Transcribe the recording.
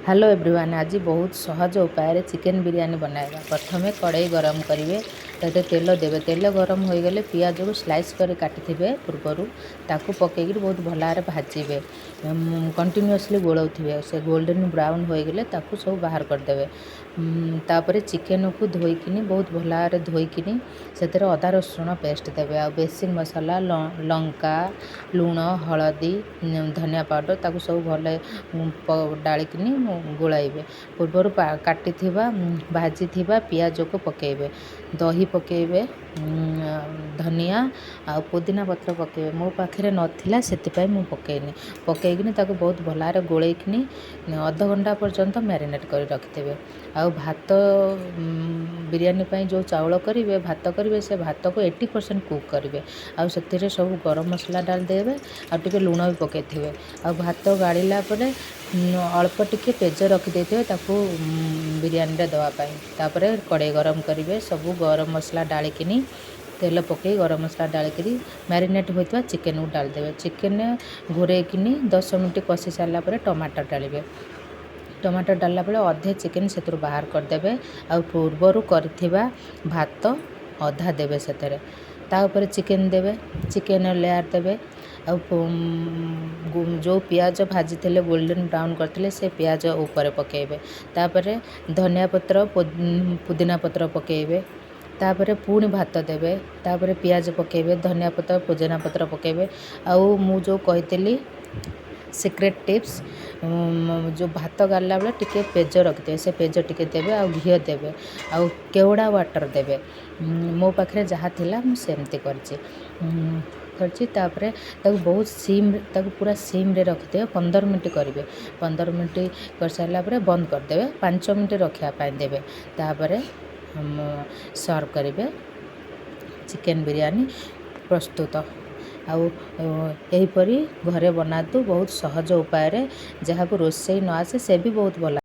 Hello everyone. आज बहुत सहज उपाय चिकेन बिरयानी बनाएगा। प्रथमे कड़ाई गरम करेंगे, ताते तेल देवे। तेल गरम हो गले पियाज को स्लाइस कर काटी पूर्वर ताकू पकईकि बहुत भल भाजबे। कंटिन्यूअसली गोलाउे से गोल्डन ब्राउन हो गले ताकू सब बाहर करदे। तापर चिकेन को धोईकिनी बहुत भल धोईकिनी से अदा रसुण पेस्ट देवे। आ बेसिक मसला लंका लुण हलदी धनिया पाउडर ताकू सब भल डालिकिनी गोलाइबे। पूर्वर काटी भाजी पियाज को पकेबे, दही पकेबे, धनिया आ पुदीना पत्र पकेबे। मो पाखे नथिला सेतिपाई मु पकेनी। पकईकिनी ताकू बहुत भल गोलैकिनी अध घंटा पर्यंत मैरिनेट कर रखिथे। आ भात बिरयानी पाई जो चाउल करेंगे भात करेंगे से भात को 80% कुक करेंगे। आ से सब गरम मसला डाल देवे आ टिके लुण भी पकईथे। आ भात गाड़ीला परे अल्प टिके पेज रखिदे ताकू बिरयानी दवापाई। तापर कड़ाई गरम करेंगे, सब गरम मसला डालिकिनी तेल पकई गरम मसला डालिकी मैरिनेट होता चिकेन को डाल देवे। चिकेन घोरेकिनी 10 मिनट कषि सारा टमाटर डालेंगे। टमाटर डालला बेले अधे चिकेन से बाहर करदे। आ पूर्वर कर भात अधा देवे से तापर चिकेन देवे, चिकेन लेयर देवे। आ जो पियाज भाजी थे गोल्डन ब्राउन करते से पियाज ऊपर पकेबे। तापर धनिया पत्र पुदीना पत्र पकेबे। तापर पुणी भात देवे, तापर पियाज पकेबे, धनिया पत्र पुदीना पत्र पकेबे। आउ मु जो कही सीक्रेट टिप्स जो भात गाला बेले टिके पेज रखिदे, से पेज टिके देवे। आ घी देवे, आ केवड़ा वाटर देवे। मो पाखे जहाँ थिला मु सेमती करछि। तापर बहुत सीम पूरा सीम रे रखिदे। 15 मिनट करेंगे। 15 मिनट कर सारा बंद करदे। 5 मिनट रखापी देवे। तापर सर्व करेंगे। चिकेन बिरयानी प्रस्तुत। आहीपरी घरे बनातु बहुत सहज उपाय जहाँ को रोसई न आसे से भी बहुत भल।